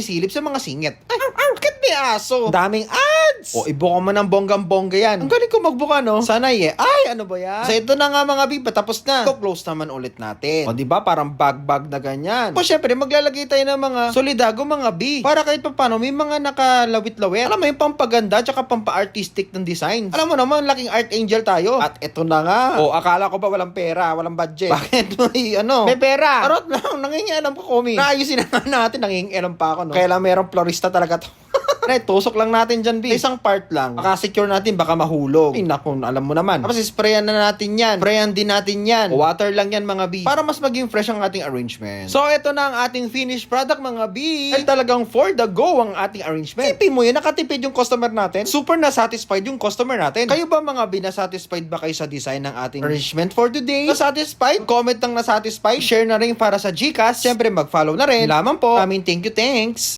silip sa mga singit. Ay, bakit may aso? Daming ads! O, ibuka mo ng bonggang-bongga yan. Ang galing ko magbuka, no? Sanay eh. Ay, ano ba yan? So, ito na nga mga B, patapos na. Close naman ulit natin. O, diba? Parang bag-bag na ganyan. O, syempre, maglalagay tayo ng mga solidago mga B. Para kahit pa paano, may mga nakalawit-lawit. Alam mo, yung pampaganda tsaka pampa-artistic ng design. Alam mo naman, laking art angel tayo. At ito na nga. O, akala ko ba walang pera, walang budget? Bakit may, may pera? Arot lang, nangingialam ko, Komi. Naayusin na nga natin, nangingialam pa ako, no? Kailan merong florista talaga to. Tusok lang natin dyan, B. Isang part lang. Makasecure natin, baka mahulog. Ay, naku, alam mo naman. Tapos sprayan na natin yan. Sprayan din natin yan. Water lang yan, mga B. Para mas maging fresh ang ating arrangement. So, ito na ang ating finished product, mga B. Ay, talagang for the go ang ating arrangement. Tipin mo yun, nakatipid yung customer natin. Super na-satisfied yung customer natin. Kayo ba, mga B, na-satisfied ba kayo sa design ng ating arrangement for today? Na-satisfied? Comment ng na-satisfied. Share na rin para sa GCash. Siyempre, mag-follow na rin. Lamang po. Thanks.